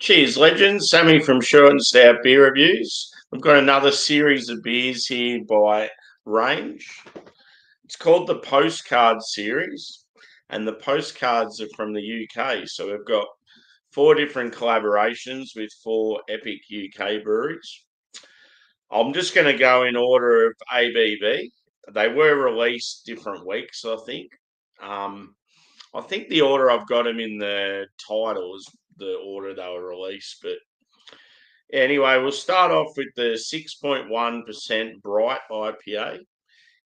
Cheers, legends. Sammy from Short and Stout Beer Reviews. We've got another series of beers here by Range. It's called the Postcard series, and the postcards are from the UK. So we've got 4 different collaborations with 4 epic UK breweries. I'm just going to go in order of ABV. They were released different weeks, I think. I think the order I've got them in the title is the order they were released. But anyway, we'll start off with the 6.1% Bright IPA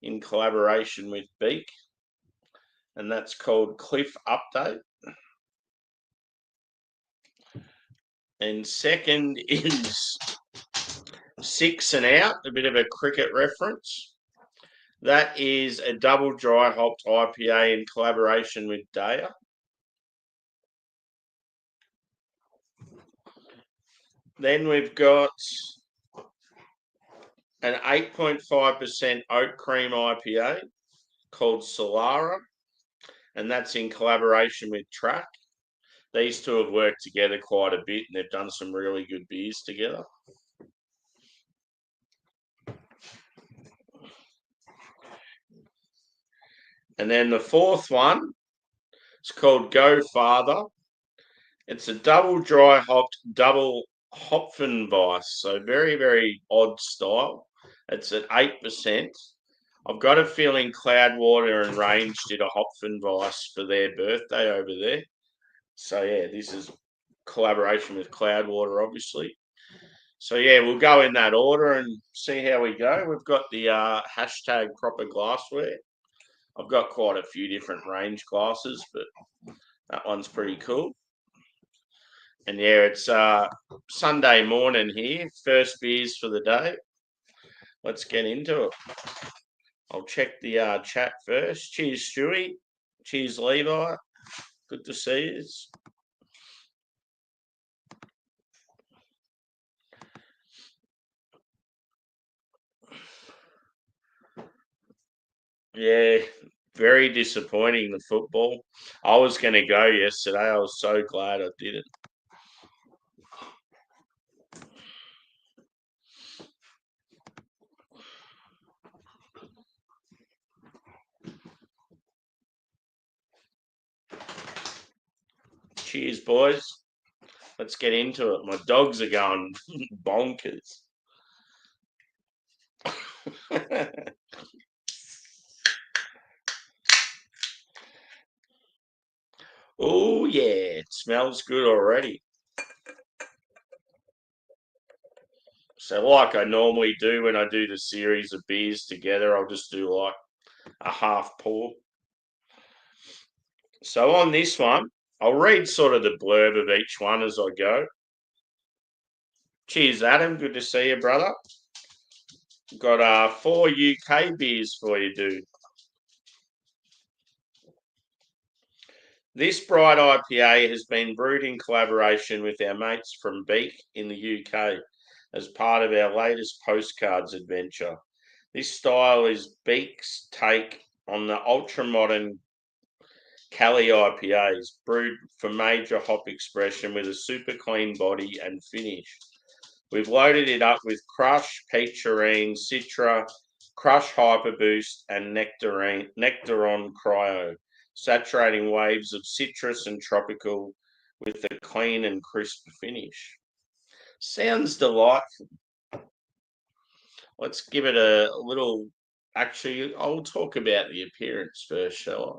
in collaboration with BEAK, and that's called Cliff Update. And second is 6 and Out, a bit of a cricket reference. That is a double dry hopped IPA in collaboration with DEYA. Then we've got an 8.5% oat cream IPA called Solara, and that's in collaboration with Track. These two have worked together quite a bit, and they've done some really good beers together. And then the fourth one is called Go Farther. It's a double dry hopped, double Hopfenweiss, so very, very odd style. It's at 8%. I've got a feeling Cloudwater and Range did a Hopfenweiss for their birthday over there. So yeah, this is collaboration with Cloudwater, obviously. So yeah, we'll go in that order and see how we go. We've got the hashtag proper glassware. I've got quite a few different Range glasses, but that one's pretty cool. And yeah, it's Sunday morning here. First beers for the day. Let's get into it. I'll check the chat first. Cheers, Stewie. Cheers, Levi. Good to see you. Yeah, very disappointing, the football. I was going to go yesterday. I was so glad I didn't. Cheers, boys. Let's get into it. My dogs are going bonkers. Oh, yeah. It smells good already. So like I normally do when I do the series of beers together, I'll just do like a half pour. So on this one, I'll read sort of the blurb of each one as I go. Cheers, Adam. Good to see you, brother. Got 4 UK beers for you, dude. This bright IPA has been brewed in collaboration with our mates from BEAK in the UK as part of our latest Postcards adventure. This style is BEAK's take on the ultra-modern Cali IPAs, brewed for major hop expression with a super clean body and finish. We've loaded it up with Crush, Peacherine, Citra, Crush Hyper Boost, and Nectaron Cryo, saturating waves of citrus and tropical with a clean and crisp finish. Sounds delightful. Let's give it a little. Actually, I'll talk about the appearance first, shall I?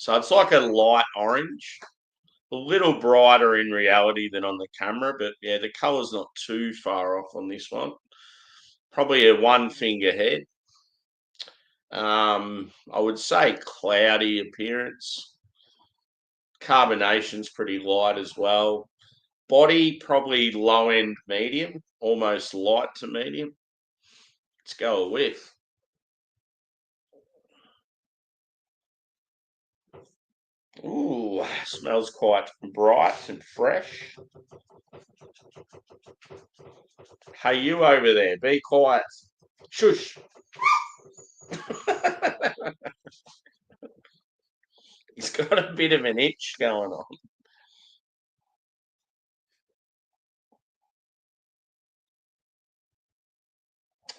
So it's like a light orange, a little brighter in reality than on the camera, but yeah, the colour's not too far off on this one. Probably a 1 finger head. I would say cloudy appearance. Carbonation's pretty light as well. Body probably low end medium, almost light to medium. Let's go a whiff. Ooh, smells quite bright and fresh. Hey, you over there, be quiet. Shush. He's got a bit of an itch going on.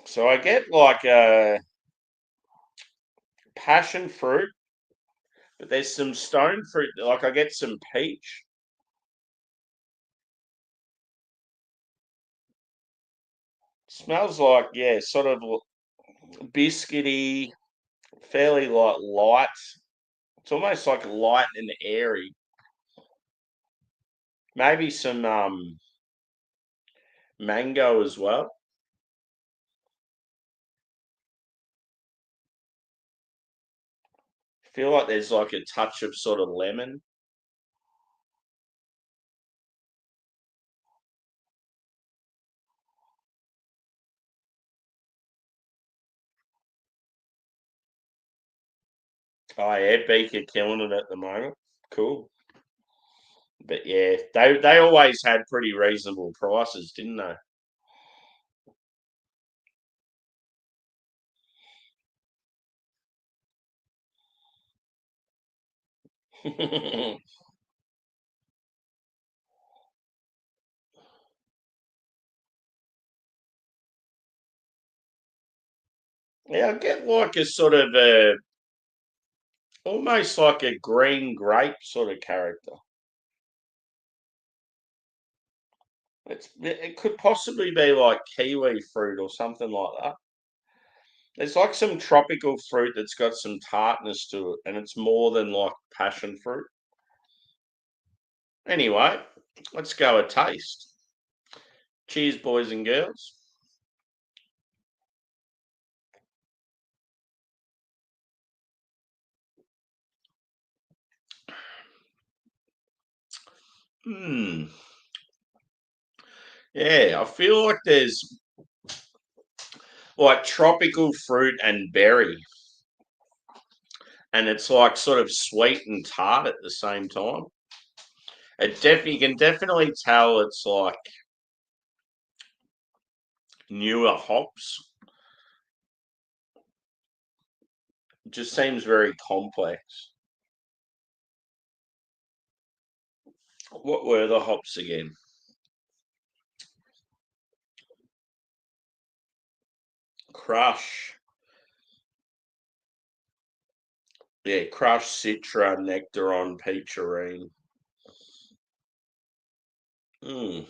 So I get like a passion fruit, but there's some stone fruit. Like I get some peach. Smells like, yeah, sort of biscuity, fairly like light. It's almost like light and airy. Maybe some mango as well. Feel like there's like a touch of sort of lemon. Oh yeah, BEAK are killing it at the moment. Cool. But yeah, they always had pretty reasonable prices, didn't they? Yeah, I get like a sort of a almost like a green grape sort of character. It could possibly be like kiwi fruit or something like that. It's like some tropical fruit that's got some tartness to it, and it's more than like passion fruit. Anyway, let's go a taste. Cheers, boys and girls. Hmm. Yeah, I feel like there's like tropical fruit and berry, and it's like sort of sweet and tart at the same time. You can definitely tell it's like newer hops. It just seems very complex. What were the hops again? Crush. Yeah, Crush, Citra, Nectaron, Peacherine. Mm.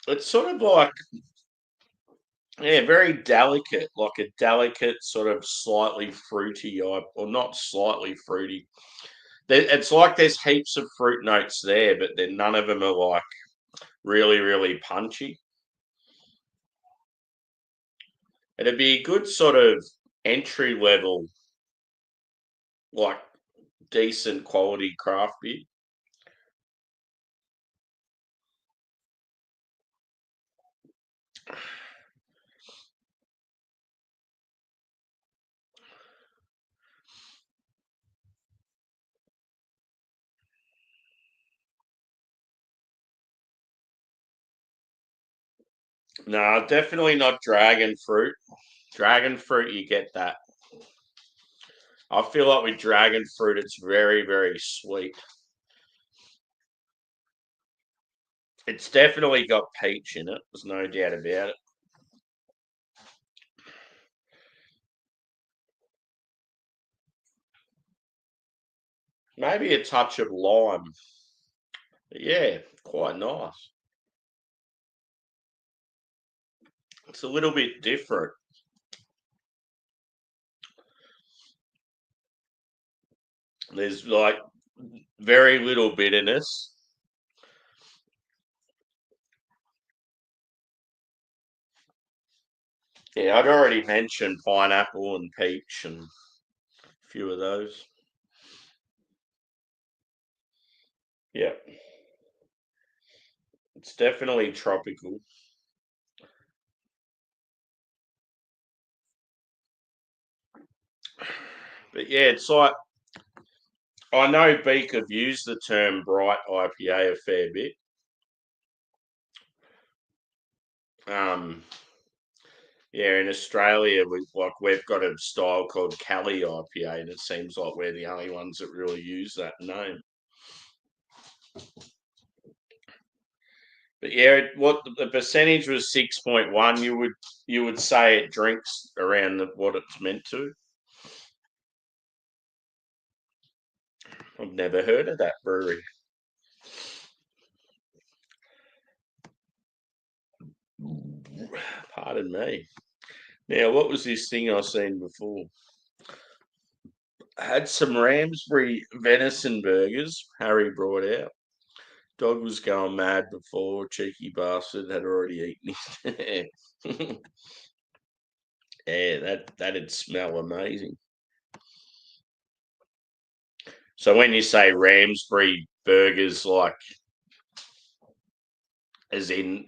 It's sort of like, yeah, very delicate, like a delicate sort of slightly fruity, or not slightly fruity. It's like there's heaps of fruit notes there, but then none of them are like really, really punchy. It'd be a good sort of entry level, like decent quality craft beer. No, definitely not dragon fruit. Dragon fruit, you get that. I feel like with dragon fruit, it's very, very sweet. It's definitely got peach in it. There's no doubt about it. Maybe a touch of lime. But yeah, quite nice. It's a little bit different. There's like very little bitterness. Yeah, I'd already mentioned pineapple and peach and a few of those. Yeah, it's definitely tropical. But yeah, it's like I know Beak have used the term bright IPA a fair bit. Um, Yeah, in Australia, we've got a style called Cali IPA, and it seems like we're the only ones that really use that name. But yeah, what the percentage was 6.1. You would say it drinks around what it's meant to. I've never heard of that brewery. Pardon me. Now, what was this thing I seen before? I had some Ramsbury venison burgers. Harry brought out. Dog was going mad before. Cheeky bastard had already eaten it. Yeah, that'd smell amazing. So when you say Ramsbury burgers, like as in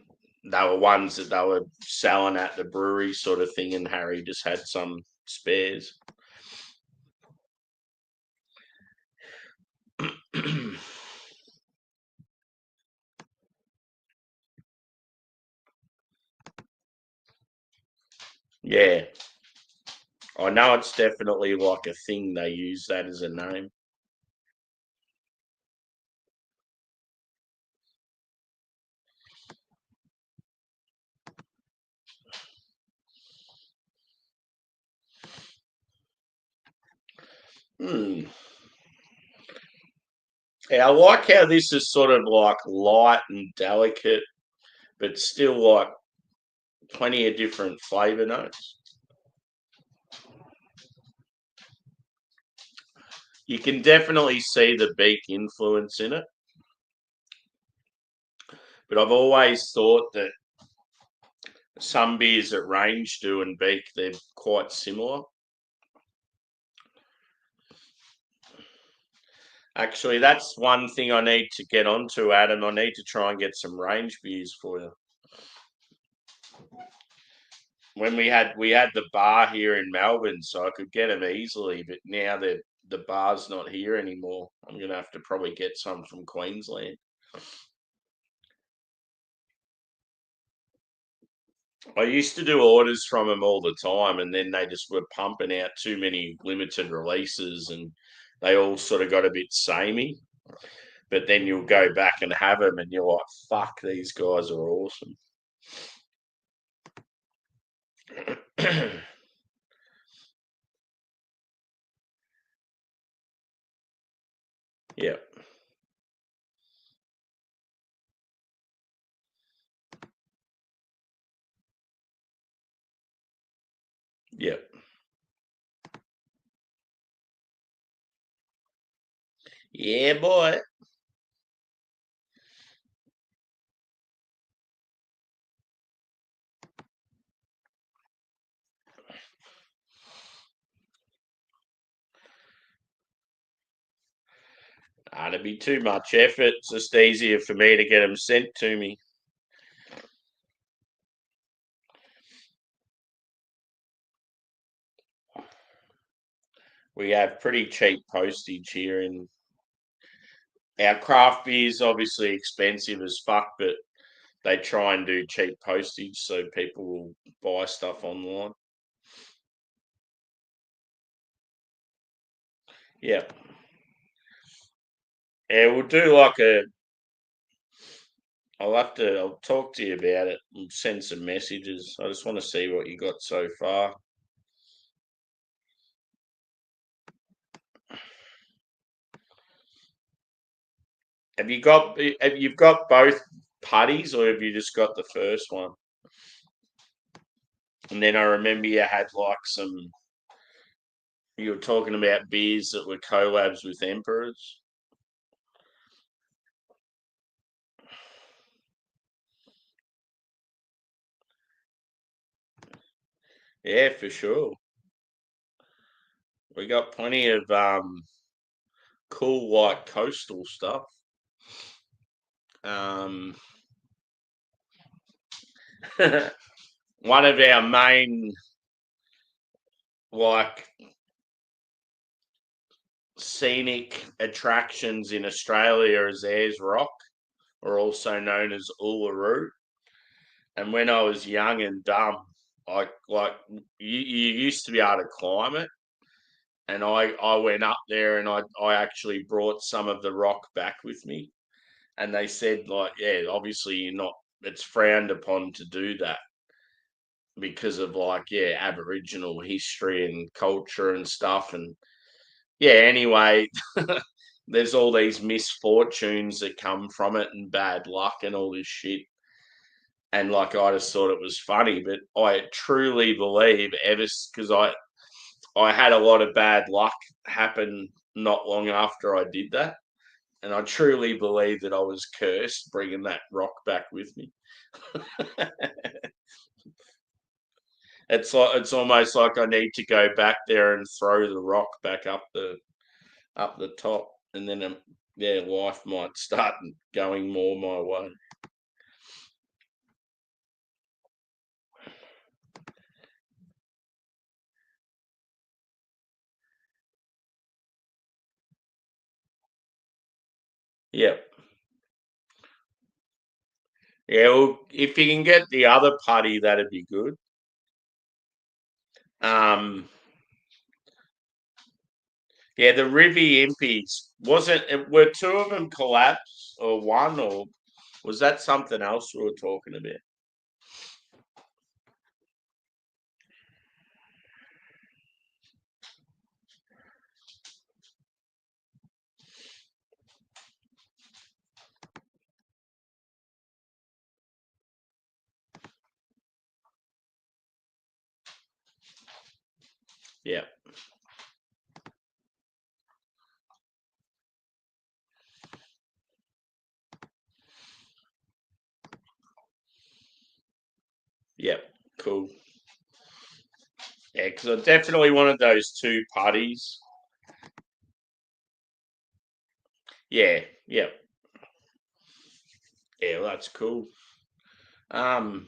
they were ones that they were selling at the brewery sort of thing, and Harry just had some spares. Yeah, I know it's definitely like a thing. They use that as a name. Hmm. Yeah, I like how this is sort of like light and delicate, but still like plenty of different flavour notes. You can definitely see the BEAK influence in it, but I've always thought that some beers that Range do and BEAK, they're quite similar. Actually, that's one thing I need to get onto, Adam. I need to try and get some Range beers for you. When we had the bar here in Melbourne, so I could get them easily, but now that the bar's not here anymore, I'm gonna have to probably get some from Queensland. I used to do orders from them all the time, and then they just were pumping out too many limited releases, and they all sort of got a bit samey. But then you'll go back and have them, and you're like, "Fuck, these guys are awesome." Yep, yep, yeah, boy. It'd be too much effort. It's just easier for me to get them sent to me. We have pretty cheap postage here, and our craft beer is obviously expensive as fuck, but they try and do cheap postage so people will buy stuff online. Yeah. Yeah, we'll do like a. I'll talk to you about it and send some messages. I just want to see what you got so far. Have you got both putties or have you just got the first one? And then I remember you had like you were talking about beers that were collabs with Emperors. Yeah, for sure. We got plenty of cool like coastal stuff. Um, one of our main like scenic attractions in Australia is Ayers Rock, or also known as Uluru. And when I was young and dumb, you used to be able to climb it, and I went up there and I actually brought some of the rock back with me, and they said like, yeah, obviously you're not. It's frowned upon to do that because of like, yeah, Aboriginal history and culture and stuff, and yeah. Anyway, there's all these misfortunes that come from it and bad luck and all this shit. And like I just thought it was funny, but I truly believe ever because I had a lot of bad luck happen not long after I did that, and I truly believe that I was cursed bringing that rock back with me. It's almost like I need to go back there and throw the rock back up the top, and then yeah, life might start going more my way. Yep. Yeah, well, if you can get the other putty, that'd be good. Um, yeah, the Rivy Impies wasn't. Were two of them collapsed or one, or was that something else we were talking about? Yeah, yeah, cool. Yeah, because I definitely wanted those two putties. Yeah, yeah, yeah. Well, that's cool. Um,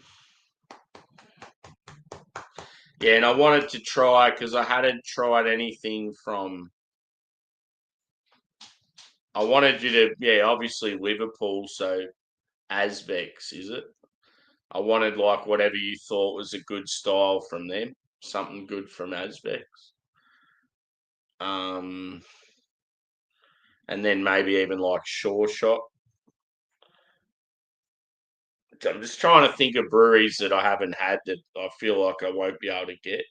yeah, and I wanted to try because I hadn't tried anything from. I wanted you to, yeah, obviously Liverpool, so Azvex, is it? I wanted like whatever you thought was a good style from them, something good from Azvex. Um, and then maybe even like Sure Shot. I'm just trying to think of breweries that I haven't had that I feel like I won't be able to get.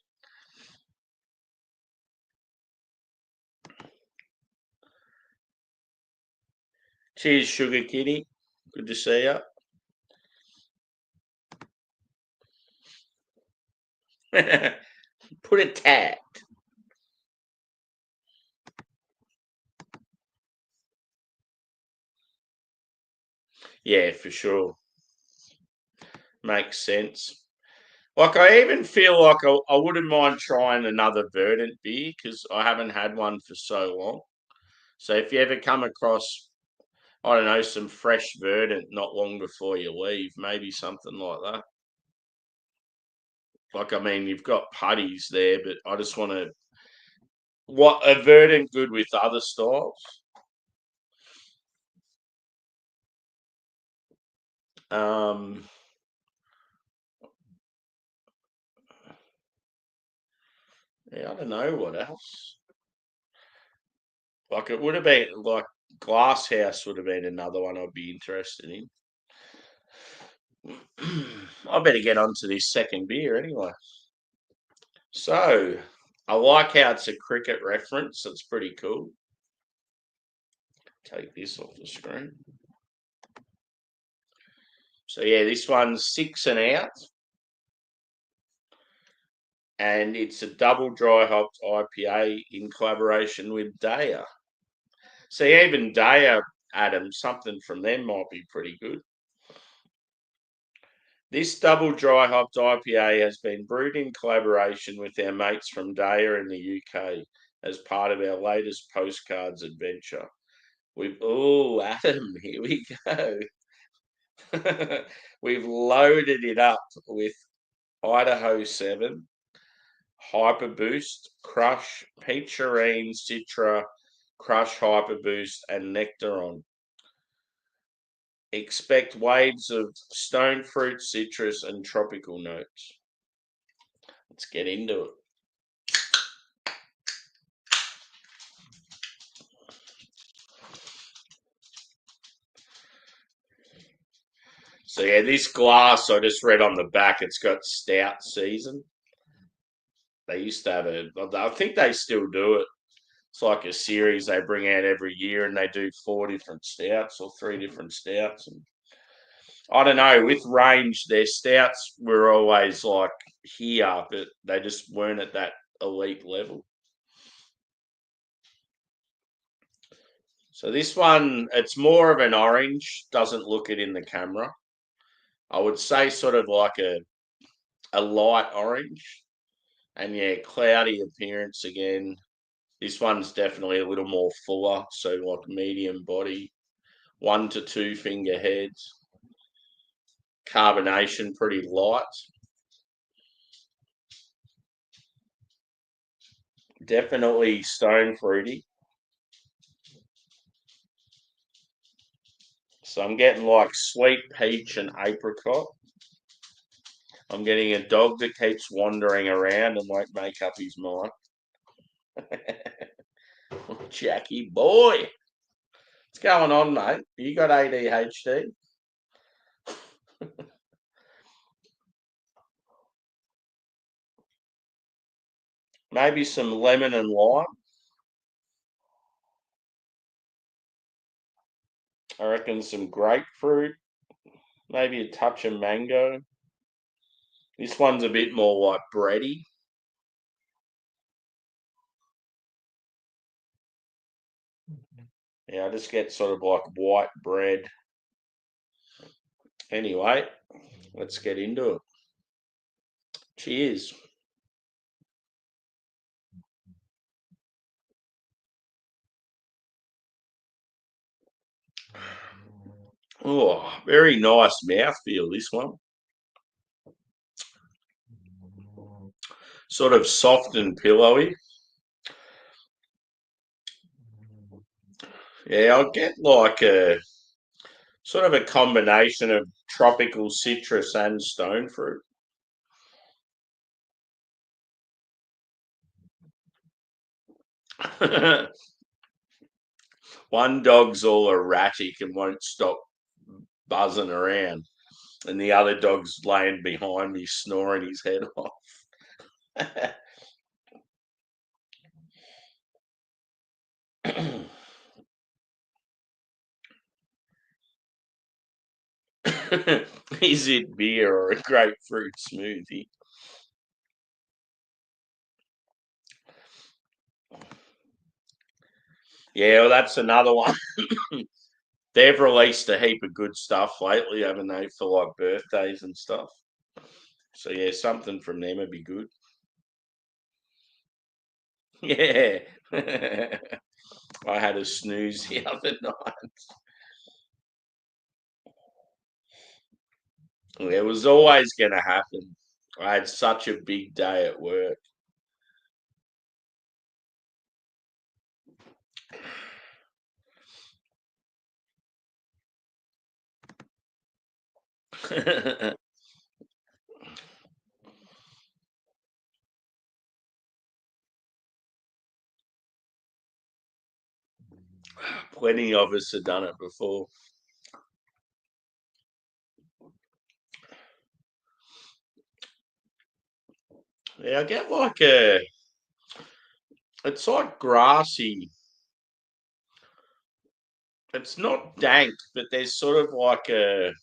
Cheers, Sugar Kitty. Good to see you. Put a tag. Yeah, for sure. Makes sense. Like I even feel like I wouldn't mind trying another Verdant beer because I haven't had one for so long. So if you ever come across, I don't know, some fresh Verdant not long before you leave, maybe something like that. Like I mean, you've got putties there, but I just want to what a Verdant good with other styles. Um, yeah, I don't know what else. Like it would have been like Glass House would have been another one I'd be interested in. I better get on to this second beer anyway. So, I like how it's a cricket reference. It's pretty cool. Take this off the screen. So, yeah, this one's 6 and out, and it's a double dry hopped IPA in collaboration with DEYA. See, even DEYA, Adam, something from them might be pretty good. This double dry hopped IPA has been brewed in collaboration with our mates from DEYA in the UK as part of our latest Postcards adventure. Adam, here we go. We've loaded it up with Idaho 7, Hyper Boost, Crush, Peacherine, Citra, Crush Hyper Boost, and Nectaron. Expect waves of stone fruit, citrus, and tropical notes. Let's get into it. So yeah, this glass I just read on the back. It's got stout season. They used to have I think they still do it. It's like a series they bring out every year, and they do 4 different stouts or 3 different stouts. And I don't know. With range, their stouts were always like here, but they just weren't at that elite level. So this one, it's more of an orange. Doesn't look it in the camera. I would say sort of like a light orange, and yeah, cloudy appearance again. This one's definitely a little more fuller, so like medium body, 1 to 2 finger heads. Carbonation pretty light. Definitely stone fruity. So I'm getting like sweet peach and apricot. I'm getting a dog that keeps wandering around and won't make up his mind. Jackie boy. What's going on, mate? You got ADHD? Maybe some lemon and lime. I reckon some grapefruit. Maybe a touch of mango. This one's a bit more like bready. Yeah, I just get sort of like white bread. Anyway, let's get into it. Cheers. Oh, very nice mouthfeel, this one. Sort of soft and pillowy. Yeah, I'll get like a sort of a combination of tropical citrus and stone fruit. One dog's all erratic and won't stop buzzing around, and the other dog's laying behind me snoring his head off. Is it beer or a grapefruit smoothie? Yeah, well, that's another one. They've released a heap of good stuff lately, haven't they, for like birthdays and stuff. So yeah, something from them would be good. Yeah. I had a snooze the other night. It was always going to happen. I had such a big day at work. Plenty of us have done it before. Yeah, I get like it's like grassy. It's not dank, but there's sort of like I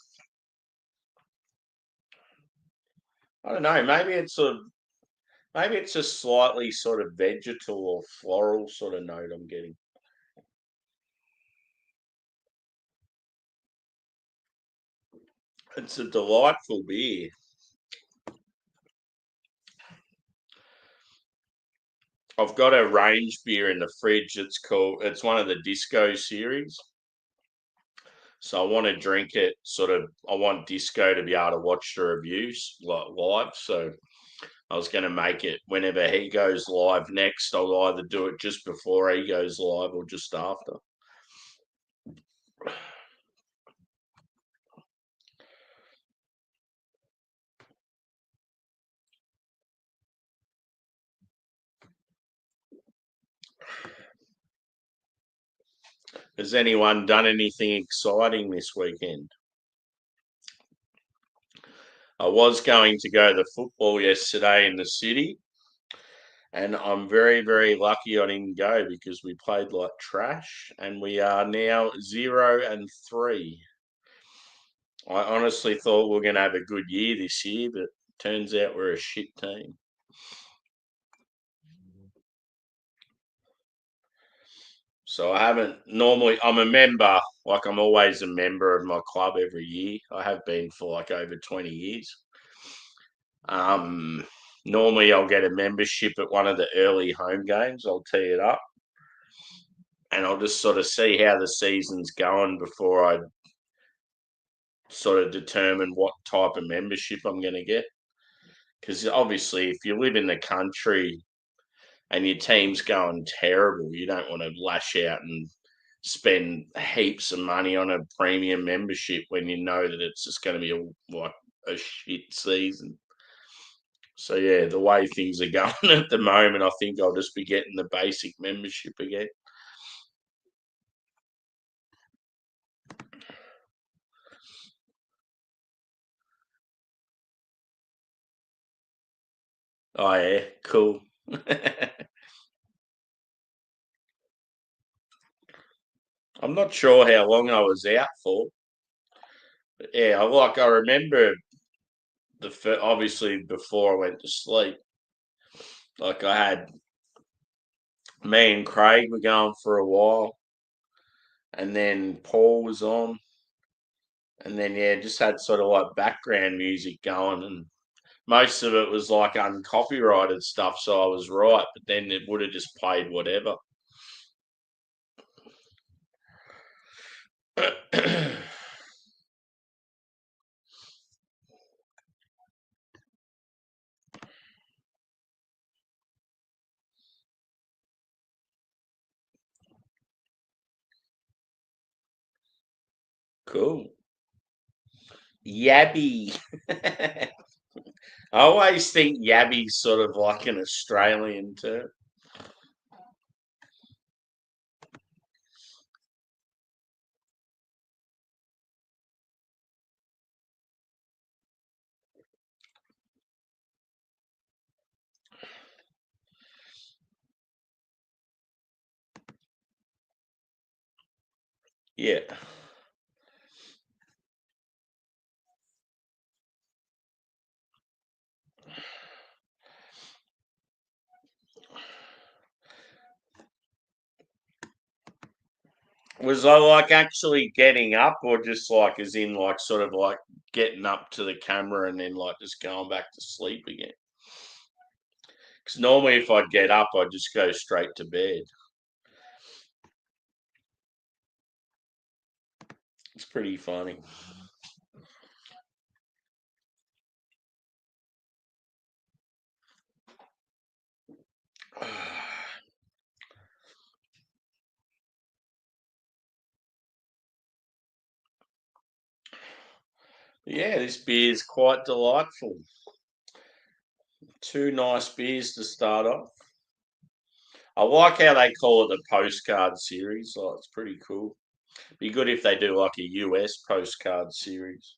don't know, maybe it's a slightly sort of vegetal or floral sort of note I'm getting. It's a delightful beer. I've got a range beer in the fridge. It's one of the Disco series. So I want to drink it I want Disco to be able to watch the reviews live. So I was going to make it whenever he goes live next. I'll either do it just before he goes live or just after. Has anyone done anything exciting this weekend? I was going to go to football yesterday in the city, and I'm very, very lucky I didn't go because we played like trash, and we are now 0-3. I honestly thought we were going to have a good year this year, but turns out we're a shit team. So I haven't normally, I'm a member, like I'm always a member of my club every year. I have been for like over 20 years. Um, Normally I'll get a membership at one of the early home games. I'll tee it up and I'll just sort of see how the season's going before I sort of determine what type of membership I'm going to get. Because obviously, if you live in the country and your team's going terrible, you don't want to lash out and spend heaps of money on a premium membership when you know that it's just going to be like a shit season. So yeah, the way things are going at the moment, I think I'll just be getting the basic membership again. Oh yeah, cool. I'm not sure how long I was out for. But yeah, I remember obviously before I went to sleep, like I had me and Craig were going for a while, and then Paul was on, and then yeah, just had sort of like background music going, and most of it was like uncopyrighted stuff, so I was right, but then it would have just played whatever. Cool. Yabby. I always think Yabby's sort of like an Australian term. Yeah. Was I like actually getting up or just like as in like sort of like getting up to the camera and then like just going back to sleep again? Because normally if I get up, I just go straight to bed. It's pretty funny. Yeah, this beer is quite delightful. Two nice beers to start off. I like how they call it the postcard series. Like, it's pretty cool. Be good if they do like a US postcard series.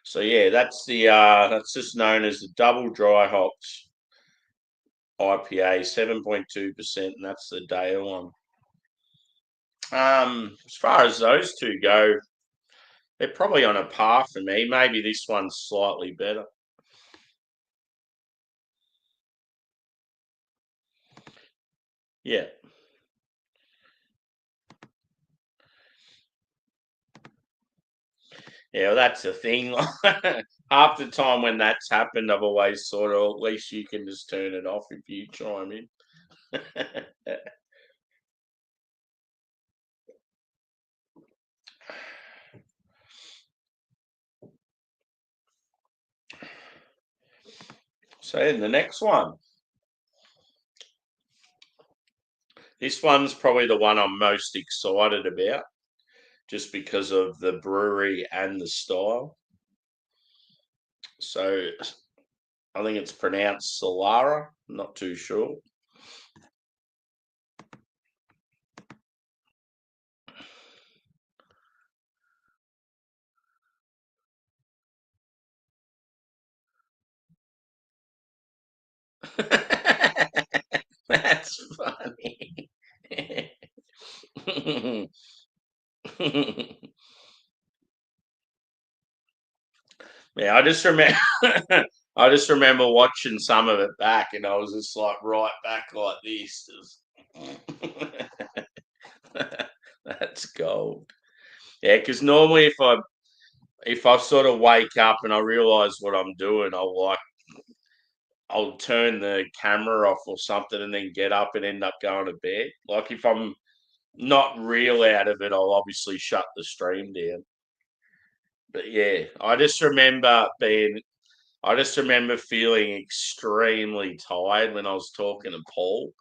So yeah, that's just known as the double dry hops IPA, 7.2%, and that's the DEYA one. As far as those two go, they're probably on a par for me. Maybe this one's slightly better. Yeah. Yeah, well, that's the thing. Half the time when that's happened, I've always thought, oh, at least you can just turn it off if you chime in. So then the next one. This one's probably the one I'm most excited about, just because of the brewery and the style. So I think it's pronounced Solara. I'm not too sure. That's funny. Yeah, I just remember I just remember watching some of it back and I was just like right back like this. That's gold. Yeah, because normally if I sort of wake up and I realise what I'm doing, I'll turn the camera off or something and then get up and end up going to bed. Like if I'm not real out of it, I'll obviously shut the stream down. But yeah, I just remember feeling extremely tired when I was talking to Paul.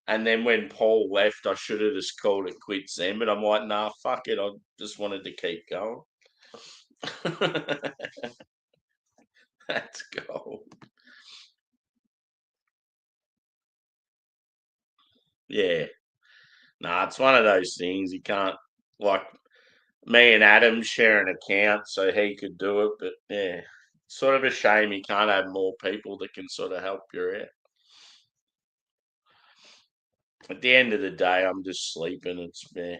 And then when Paul left, I should have just called it quits then. But I'm like, nah, fuck it. I just wanted to keep going. That's gold. Yeah. Nah, it's one of those things you can't like me and Adam share an account so he could do it, but yeah. Sort of a shame you can't have more people that can sort of help you out. At the end of the day, I'm just sleeping. It's yeah.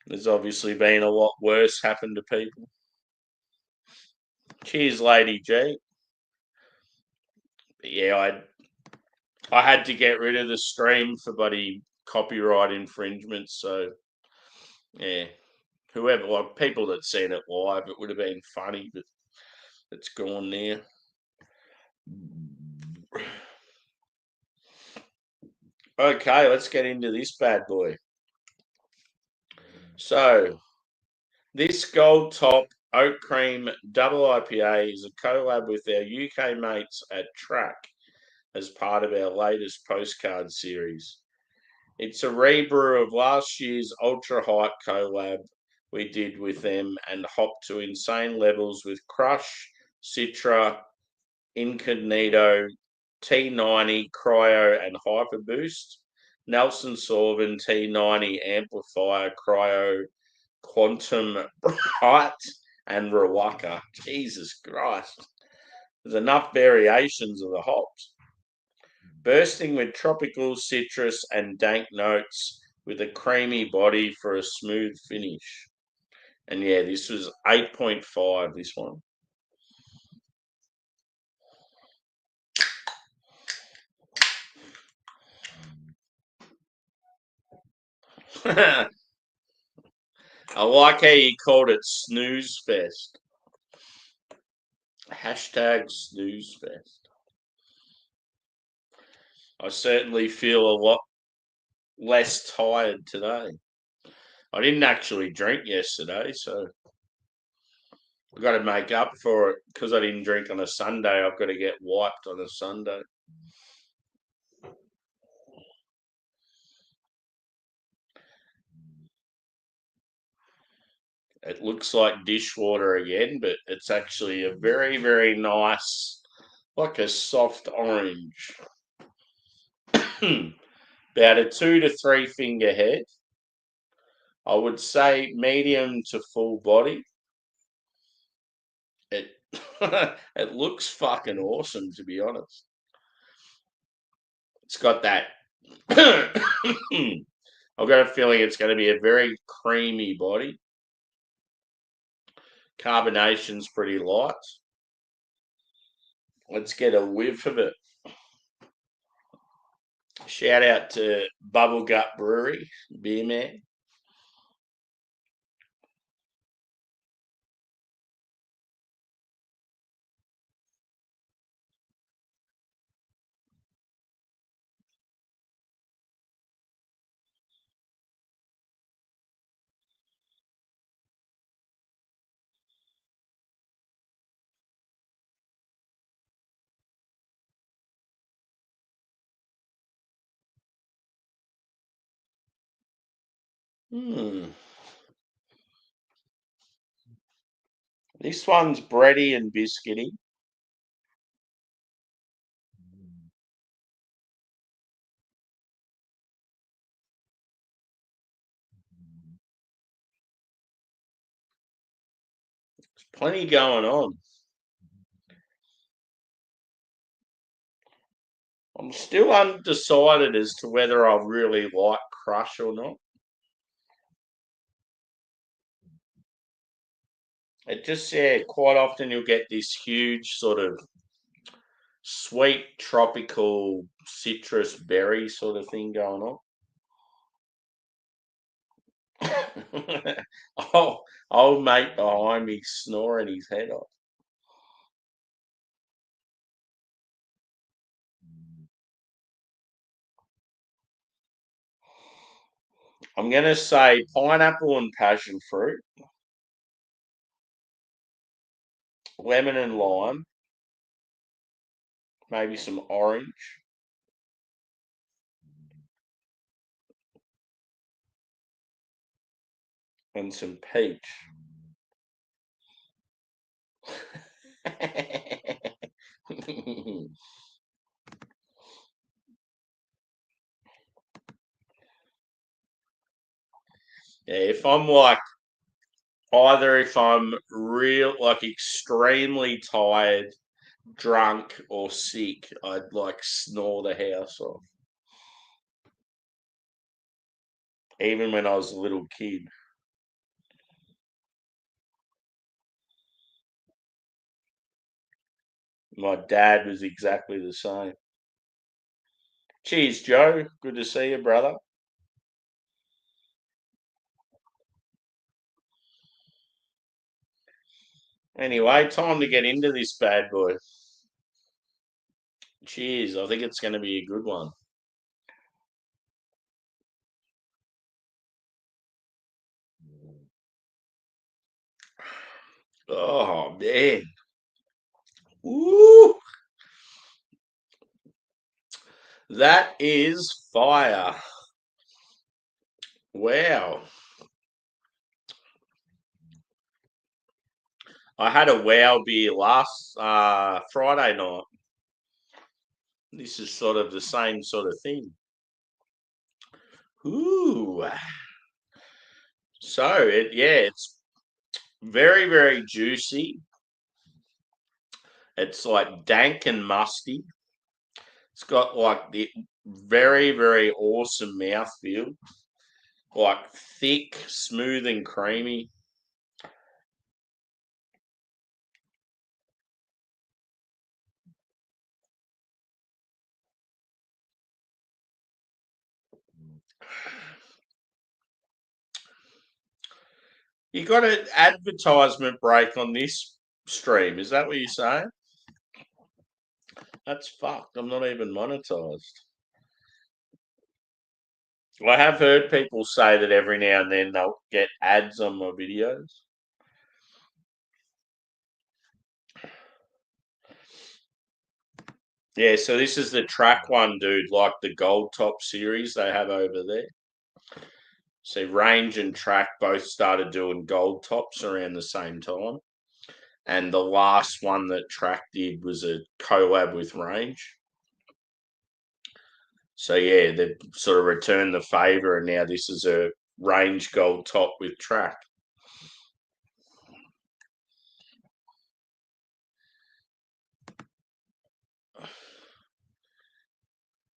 There's obviously been a lot worse happen to people. Cheers, Lady G. But yeah, I had to get rid of the stream for bloody copyright infringement. So yeah, whoever like people that seen it live, it would have been funny, but it's gone now. Okay, let's get into this bad boy. So this Gold Top Oak Cream Double IPA is a collab with our UK mates at Track as part of our latest Postcard series. It's a rebrew of last year's Ultra Hype collab we did with them and hopped to insane levels with Crush, Citra, Incognito, T90, Cryo, and Hyperboost. Nelson Sorvin T90 Amplifier, Cryo, Quantum Bright, and Rawaka. Jesus Christ. There's enough variations of the hops. Bursting with tropical citrus and dank notes with a creamy body for a smooth finish. And yeah, this was 8.5, this one. I like how you called it Snooze Fest. Hashtag Snooze Fest. I certainly feel a lot less tired today. I didn't actually drink yesterday, so I've got to make up for it because I didn't drink on a Sunday. I've got to get wiped on a Sunday. It looks like dishwater again, but it's actually a very, very nice, like a soft orange. About a 2 to 3 finger head. I would say medium to full body. It it looks fucking awesome, to be honest. It's got that. I've got a feeling it's going to be a very creamy body. Carbonation's pretty light. Let's get a whiff of it. Shout out to Bubble Gut Brewery, beer man. Hmm. This one's bready and biscuity. Plenty going on. I'm still undecided as to whether I really like Crush or not. It just, yeah, quite often you'll get this huge sort of sweet tropical citrus berry sort of thing going on. Oh, old mate behind me snoring his head off. I'm going to say pineapple and passion fruit, lemon and lime, maybe some orange, and some peach. Yeah, if I'm like either if I'm real like extremely tired, drunk, or sick, I'd like snore the house off. Even when I was a little kid. My dad was exactly the same. Cheers, Joe. Good to see you, brother. Anyway, time to get into this bad boy. Cheers. I think it's going to be a good one. Oh, man. Woo! That is fire. Wow. I had a wow beer last Friday night. This is sort of the same sort of thing. Ooh. So it's very, very juicy. It's like dank and musty. It's got like the very, very awesome mouthfeel. Like thick, smooth and creamy. You got an advertisement break on this stream. Is that what you're saying? That's fucked. I'm not even monetized. I have heard people say that every now and then they'll get ads on my videos. Yeah, so this is the track one, dude, like the Gold Top series they have over there. So Range and Track both started doing Gold Tops around the same time. And the last one that Track did was a collab with Range. So yeah, they sort of returned the favour, and now this is a Range Gold Top with Track.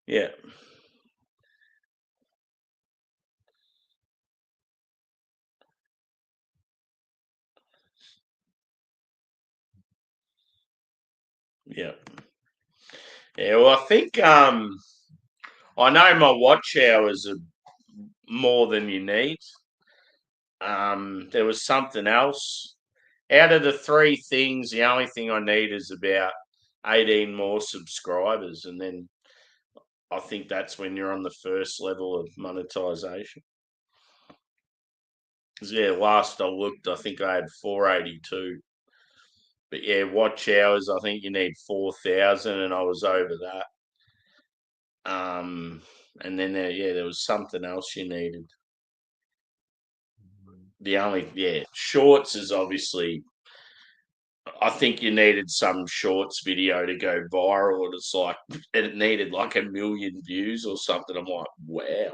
Yeah. Yeah. Yeah, well I think I know my watch hours are more than you need. There was something else. Out of the three things, the only thing I need is about 18 more subscribers, and then I think that's when you're on the first level of monetization. 'Cause, yeah, last I looked, I think I had 482. But yeah, watch hours, I think you need 4,000, and I was over that. And then there was something else you needed. The only shorts is obviously. I think you needed some shorts video to go viral. And it's like it needed like 1 million views or something. I'm like, wow.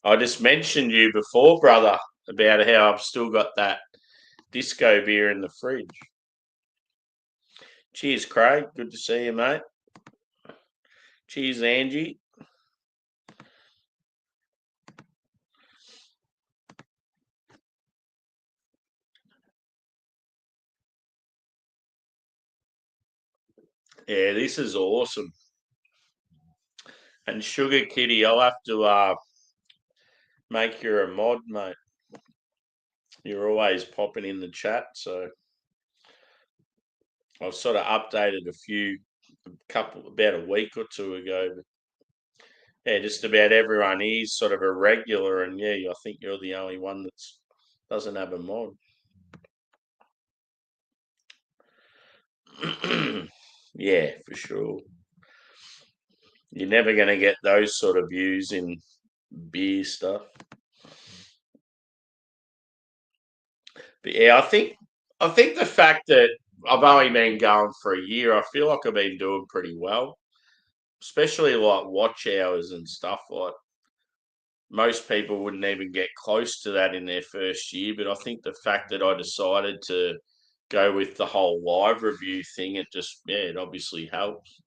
I just mentioned you before, brother, about how I've still got that disco beer in the fridge. Cheers, Craig. Good to see you, mate. Cheers, Angie. Yeah, this is awesome. And Sugar Kitty, I'll have to make you a mod, mate. You're always popping in the chat, so I've sort of updated about a week or two ago. But yeah, just about everyone is sort of a regular, and yeah, I think you're the only one that doesn't have a mod. Yeah, for sure. You're never going to get those sort of views in beer stuff. But yeah, I think the fact that I've only been going for a year, I feel like I've been doing pretty well, especially like watch hours and stuff. Like most people wouldn't even get close to that in their first year. But I think the fact that I decided to go with the whole live review thing, it obviously helps.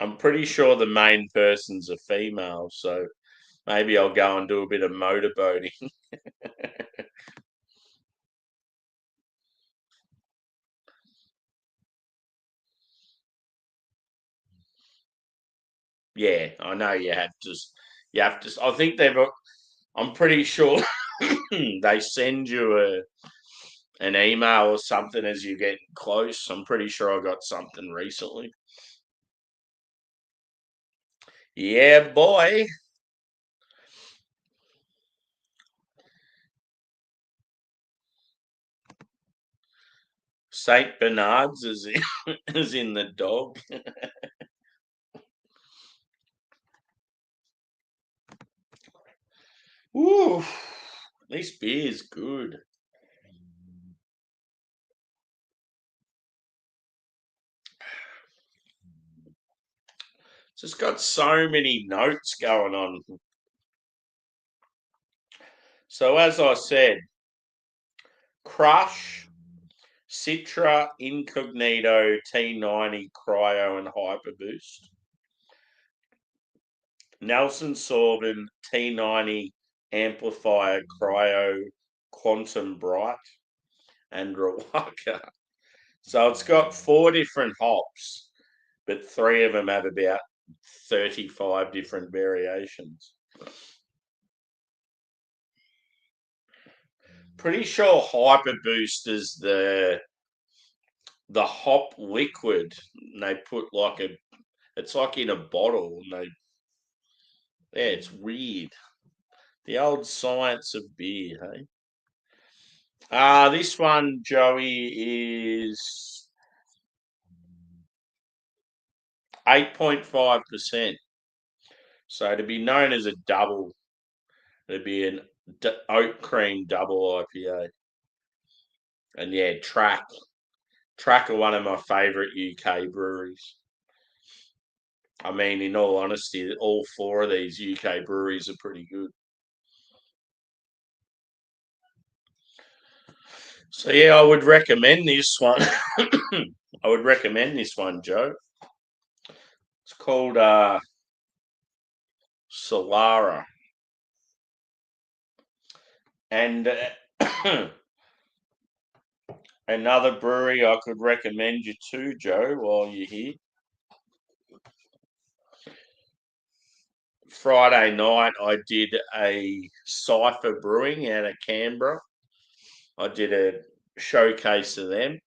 I'm pretty sure the main person's a female, so maybe I'll go and do a bit of motorboating. Yeah, I know you have to. You have to. I think they've. I'm pretty sure they send you an email or something as you get close. I'm pretty sure I got something recently. Yeah, boy. Saint Bernard's is in the dog. Ooh, this beer's good. It's just got so many notes going on. So as I said, Crush, Citra, Incognito, T90, Cryo, and Hyperboost. Nelson Sauvin, T90, Amplifier, Cryo, Quantum Bright, and Rawaka. So it's got 4 different hops, but 3 of them have about 35 different variations. Pretty sure Hyper Boost is the hop liquid. And they put it's like in a bottle, and it's weird. The old science of beer, hey. This one, Joey, is 8.5%. So to be known as a double, it'd be an oat cream double IPA. And yeah, Track are one of my favourite UK breweries. I mean, in all honesty, all 4 of these UK breweries are pretty good. So yeah, I would recommend this one. I would recommend this one, Joe. It's called Solara. And another brewery I could recommend you to, Joe, while you're here. Friday night, I did a Cypher Brewing out of Canberra. I did a showcase of them,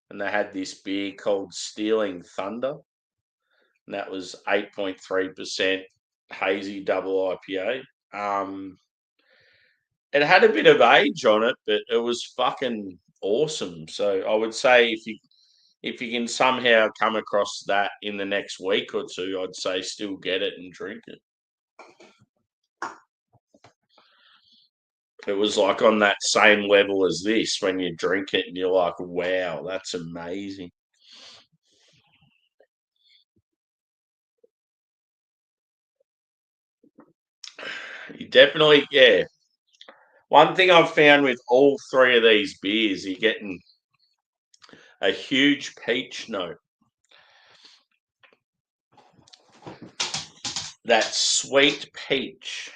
and they had this beer called Stealing Thunder, and that was 8.3% hazy double IPA. It had a bit of age on it, but it was fucking awesome. So I would say if you can somehow come across that in the next week or two, I'd say still get it and drink it. it was like on that same level as this when you drink it and you're like, wow, that's amazing. You definitely, yeah. One thing I've found with all three of these beers, you're getting a huge peach note. That sweet peach.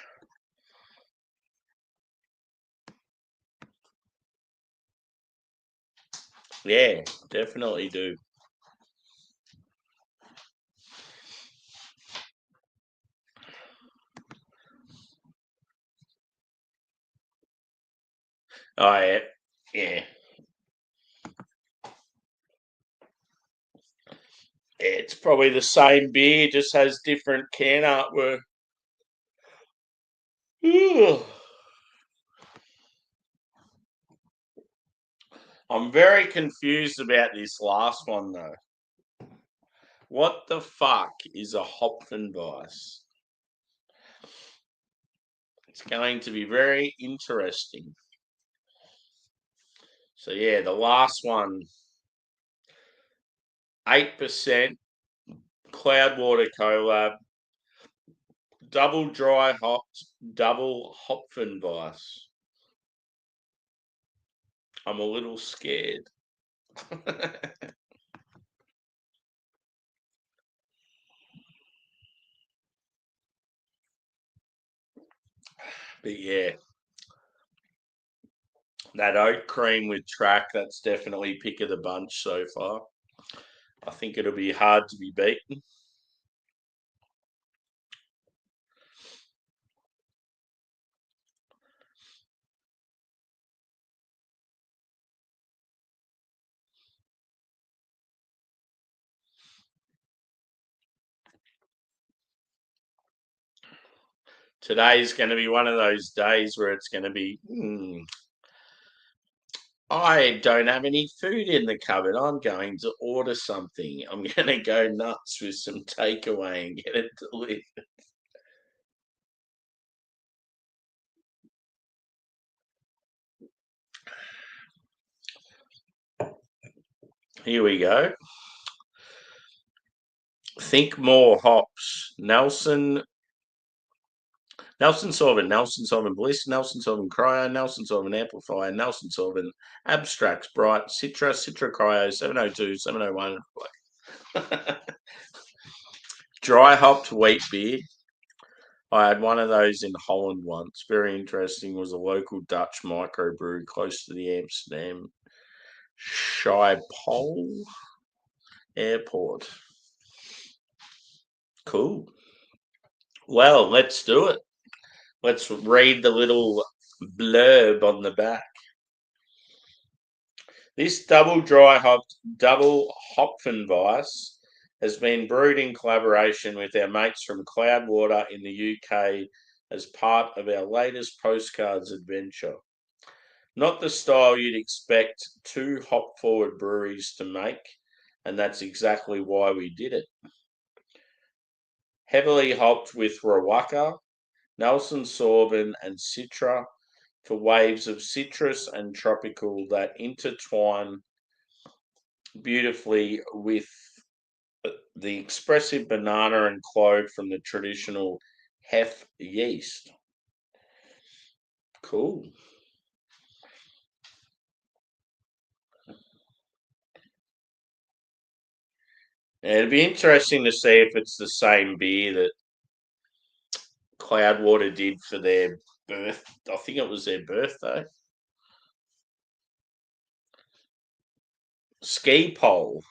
Yeah, definitely do. Oh, yeah. Yeah. It's probably the same beer, just has different can artwork. Ugh. I'm very confused about this last one though. What the fuck is a Hopfenweiss? It's going to be very interesting. So yeah, the last one, 8% Cloudwater collab, double dry hopped, double Hopfenweiss. I'm a little scared. But yeah, that oat cream with track, that's definitely pick of the bunch so far. I think it'll be hard to be beaten. Today's going to be one of those days where it's going to be, I don't have any food in the cupboard. I'm going to order something. I'm going to go nuts with some takeaway and get it delivered. Here we go. Think more hops. Nelson Sullivan, Nelson Sullivan Bliss, Nelson Sullivan Cryo, Nelson Sullivan Amplifier, Nelson Sullivan Abstracts, Bright, Citra Cryo, 702, 701. Dry hopped wheat beer. I had one of those in Holland once. Very interesting. Was a local Dutch microbrew close to the Amsterdam Schiphol Airport. Cool. Well, let's do it. Let's read the little blurb on the back. This double dry hopped, double Hopfenweiss has been brewed in collaboration with our mates from Cloudwater in the UK as part of our latest Postcards adventure. Not the style you'd expect two hop forward breweries to make, and that's exactly why we did it. Heavily hopped with Rawaka, Nelson Sauvin, and Citra for waves of citrus and tropical that intertwine beautifully with the expressive banana and clove from the traditional Hef yeast. Cool. It'd be interesting to see if it's the same beer that Cloudwater did for their birth. I think it was their birthday. Ski pole.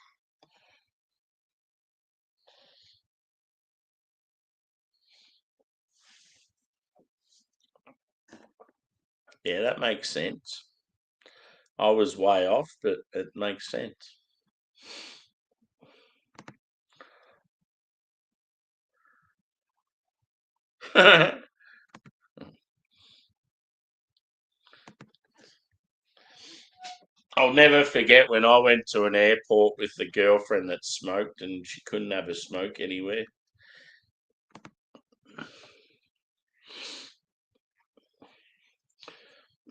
Yeah, that makes sense. I was way off, but it makes sense. I'll never forget when I went to an airport with the girlfriend that smoked and she couldn't have a smoke anywhere.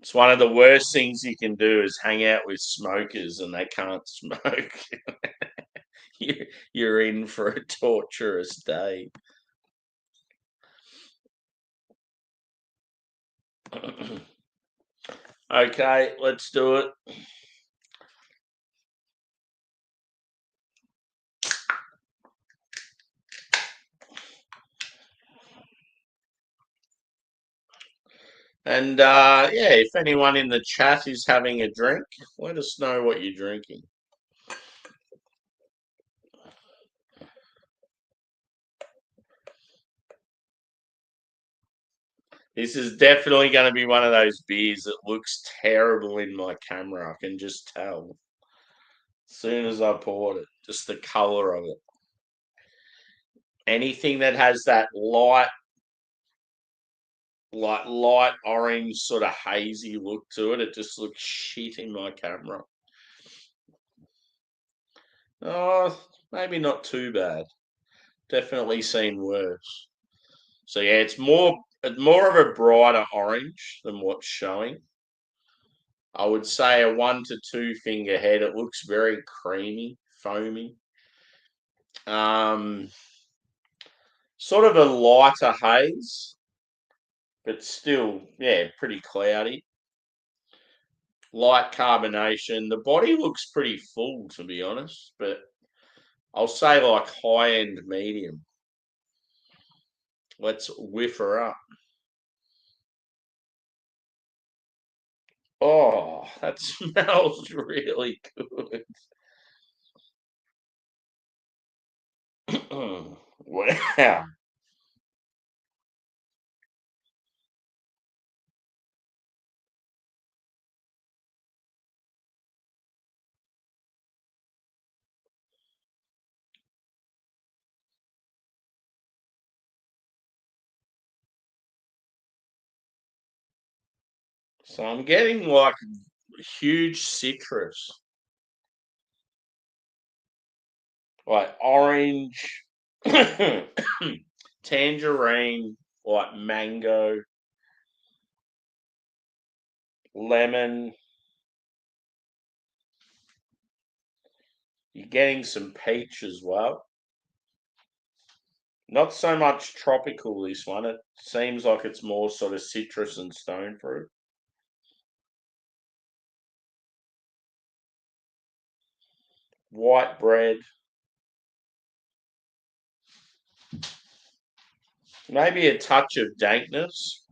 It's one of the worst things you can do is hang out with smokers and they can't smoke. You're in for a torturous day. Okay, let's do it. And yeah, if anyone in the chat is having a drink, let us know what you're drinking. This is definitely going to be one of those beers that looks terrible in my camera. I can just tell. As soon as I poured it, just the color of it. Anything that has that light orange sort of hazy look to it, it just looks shit in my camera. Oh, maybe not too bad. Definitely seen worse. So yeah, it's more of a brighter orange than what's showing. I would say a 1 to 2 finger head. It looks very creamy, foamy. Sort of a lighter haze, but still, yeah, pretty cloudy. Light carbonation. The body looks pretty full, to be honest, but I'll say like high-end medium. Let's whiff her up. Oh, that smells really good. Wow. So I'm getting like huge citrus, like orange, tangerine, like mango, lemon. You're getting some peach as well. Not so much tropical, this one. It seems like it's more sort of citrus and stone fruit. White bread. Maybe a touch of dankness.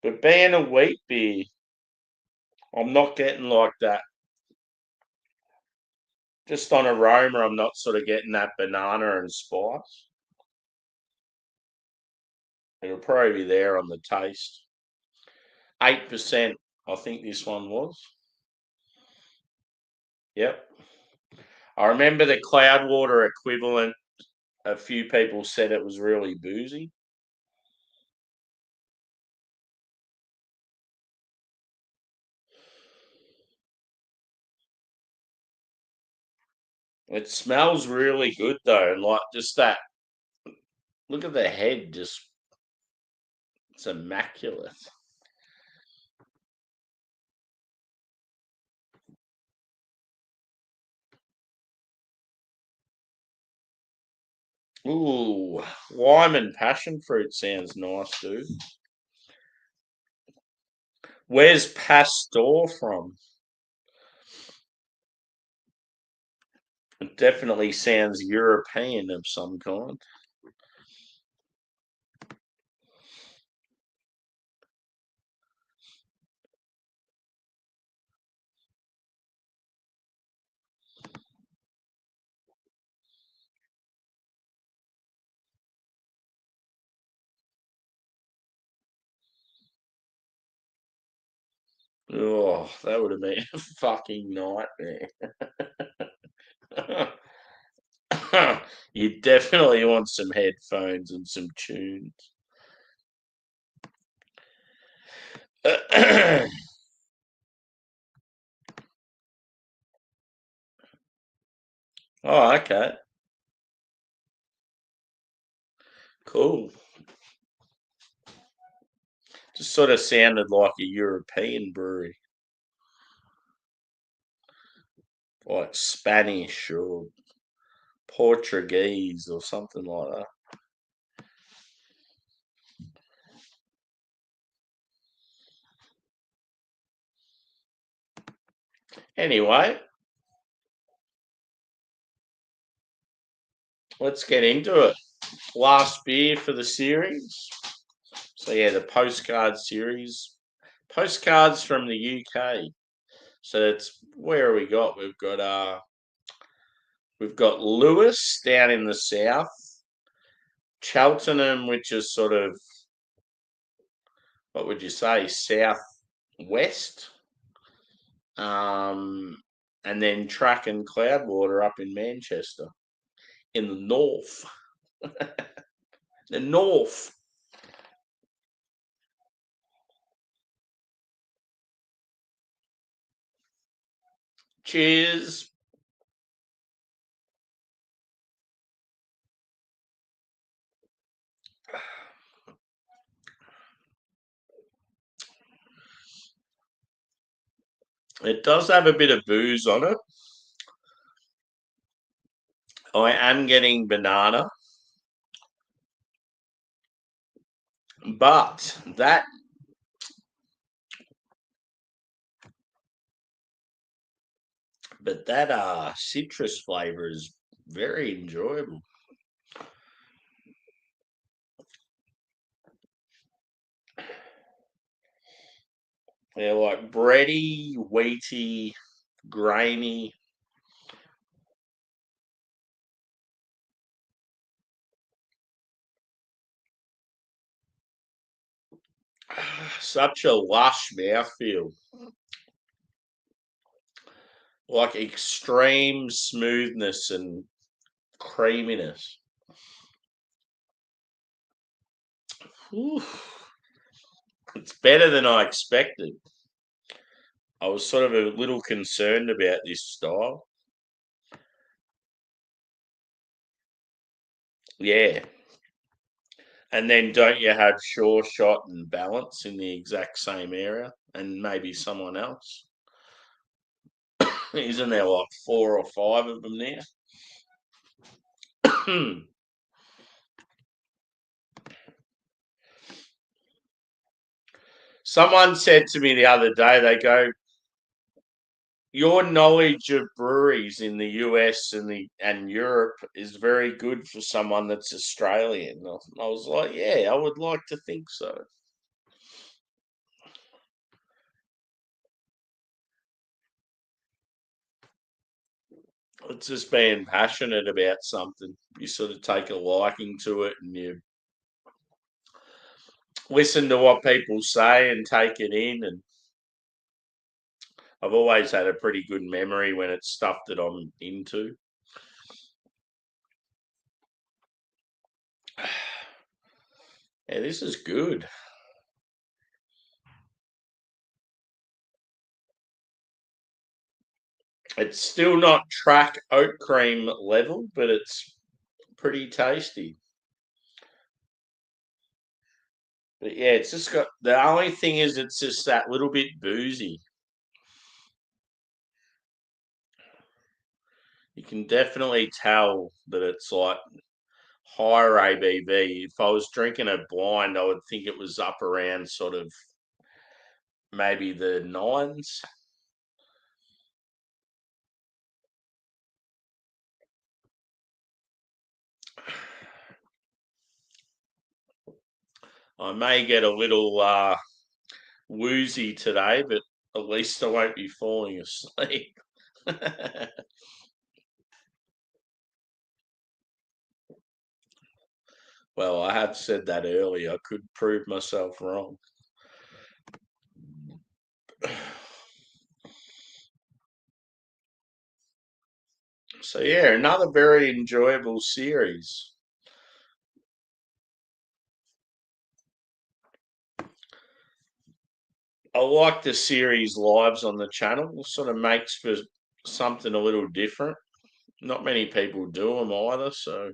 But being a wheat beer, I'm not getting like that. Just on aroma, I'm not sort of getting that banana and spice. It'll probably be there on the taste. 8%, I think this one was. Yep. I remember the Cloudwater equivalent. A few people said it was really boozy. It smells really good though, and like just that. Look at the head, just it's immaculate. Ooh, lime and passion fruit sounds nice, dude. Where's Pasteur from? It definitely sounds European of some kind. Oh, that would have been a fucking nightmare. You definitely want some headphones and some tunes. Oh, okay. Cool. Just sort of sounded like a European brewery, like Spanish or Portuguese or something like that. Anyway, let's get into it. Last beer for the series. So yeah, the postcard series. Postcards from the UK. So it's where we got? We've got Lewis down in the south, Cheltenham, which is sort of, what would you say, southwest, and then Track and Cloudwater up in Manchester, in the north. The north. Cheers. It does have a bit of booze on it. I am getting banana, but that citrus flavor is very enjoyable. They're like bready, wheaty, grainy. Such a lush mouthfeel. Like extreme smoothness and creaminess. Whew. It's better than I expected. I was sort of a little concerned about this style. Yeah. And then don't you have Sure Shot and Balance in the exact same area and maybe someone else? Isn't there like 4 or 5 of them there? Someone said to me the other day, they go, your knowledge of breweries in the US and Europe is very good for someone that's Australian. I was like, yeah, I would like to think so. It's just being passionate about something. You sort of take a liking to it and you listen to what people say and take it in. And I've always had a pretty good memory when it's stuff that I'm into. Yeah, this is good. It's still not track oat cream level, but it's pretty tasty. But yeah, it's just got the only thing is it's just that little bit boozy. You can definitely tell that it's like higher ABV. If I was drinking it blind, I would think it was up around sort of maybe the nines. I may get a little woozy today, but at least I won't be falling asleep. Well, I have said that earlier. I could prove myself wrong. So yeah, another very enjoyable series. I like the series lives on the channel. It sort of makes for something a little different. Not many people do them either, so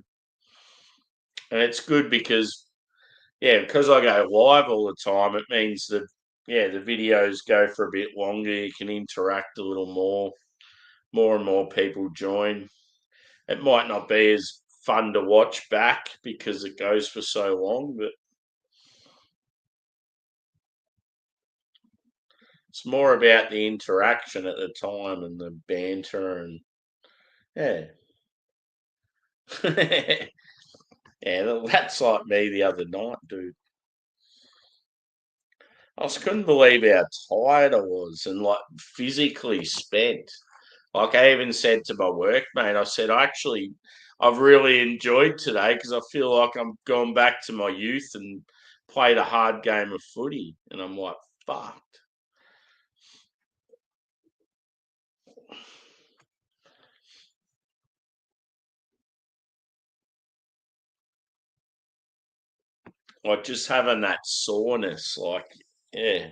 and it's good because Yeah, because I go live all the time, it means that the videos go for a bit longer. You can interact a little more. More and more people join. It might not be as fun to watch back because it goes for so long, but it's more about the interaction at the time and the banter and yeah. Yeah, that's like me the other night, dude. I just couldn't believe how tired I was and like physically spent. Like I even said to my workmate, I said, I've really enjoyed today because I feel like I'm going back to my youth and played a hard game of footy. And I'm like, fuck. Like just having that soreness, like, yeah.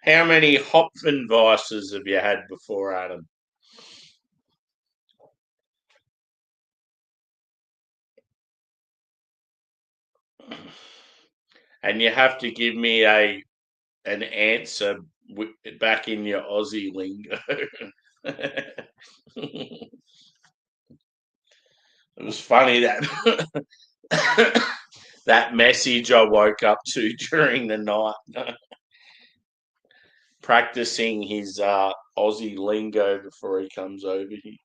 How many Hopfen vices have you had before, Adam? And you have to give me an answer back in your Aussie lingo. It was funny that that message I woke up to during the night, practicing his Aussie lingo before he comes over here.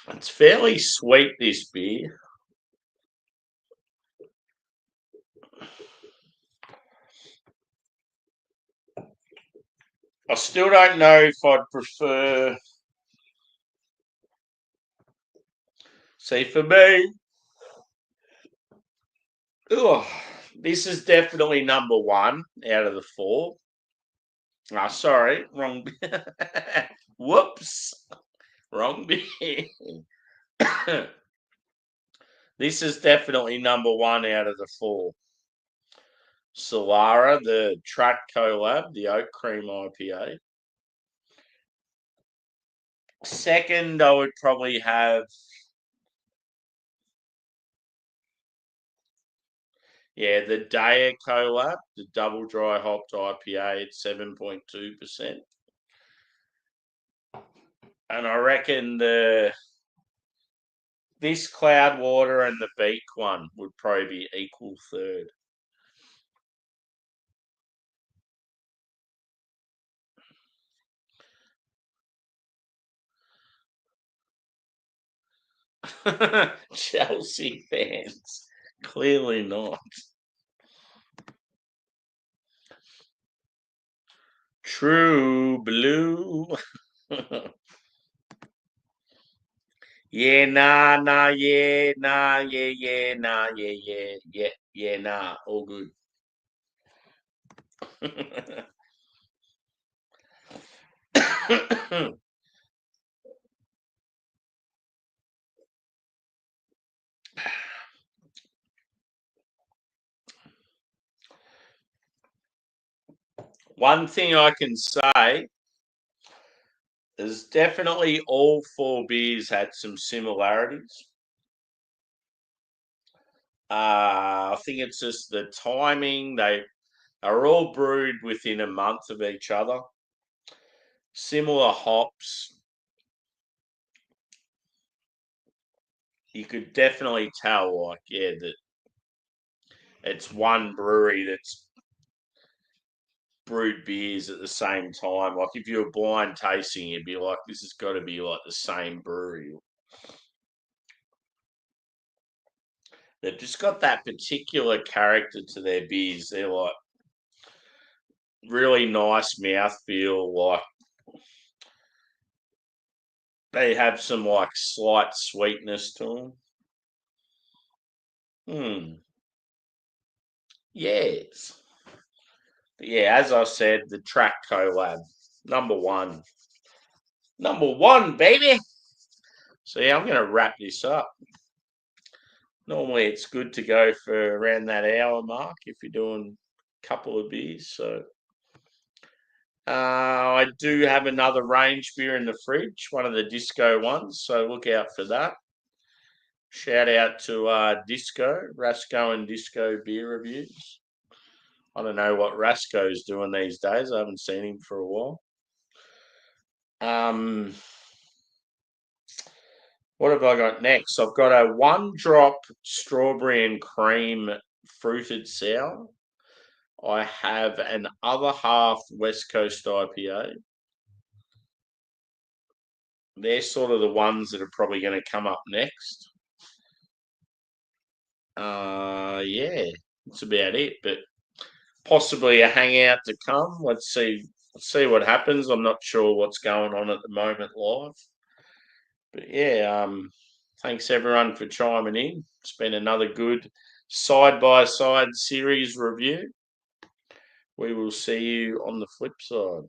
It's fairly sweet, this beer. I still don't know if I'd prefer. See, for me, ugh, this is definitely number one out of the four. Ah, sorry, wrong. Whoops, wrong beer. This is definitely number one out of the four. Solara, the Track Collab, the Oak Cream IPA. Second, I would probably have, the DEYA Collab, the Double Dry Hopped IPA at 7.2%. And I reckon this Cloudwater and the BEAK one would probably be equal third. Chelsea fans. Clearly not. True blue. Yeah, nah, nah, yeah, nah, yeah, yeah, nah, yeah, yeah, yeah, yeah, nah, all good. One thing I can say is definitely all four beers had some similarities. I think it's just the timing. They are all brewed within a month of each other. Similar hops. You could definitely tell, like, that it's one brewery that's brewed beers at the same time. Like, if you were blind tasting, you'd be like, this has got to be like the same brewery. They've just got that particular character to their beers. They're like, really nice mouthfeel. Like they have some like slight sweetness to them. Yes. But yeah, as I said, the track collab, number one. Number one, baby. So yeah, I'm gonna wrap this up. Normally it's good to go for around that hour mark if you're doing a couple of beers. So I do have another range beer in the fridge, one of the disco ones. So look out for that. Shout out to Disco, Rasco and Disco beer reviews. I don't know what Rasco's doing these days. I haven't seen him for a while. What have I got next? I've got a one drop strawberry and cream fruited sour. I have an other half West Coast IPA. They're sort of the ones that are probably going to come up next. Yeah, that's about it. But possibly a hangout to come. Let's see. Let's see what happens. I'm not sure what's going on at the moment live. But yeah, thanks everyone for chiming in. It's been another good side by side series review. We will see you on the flip side.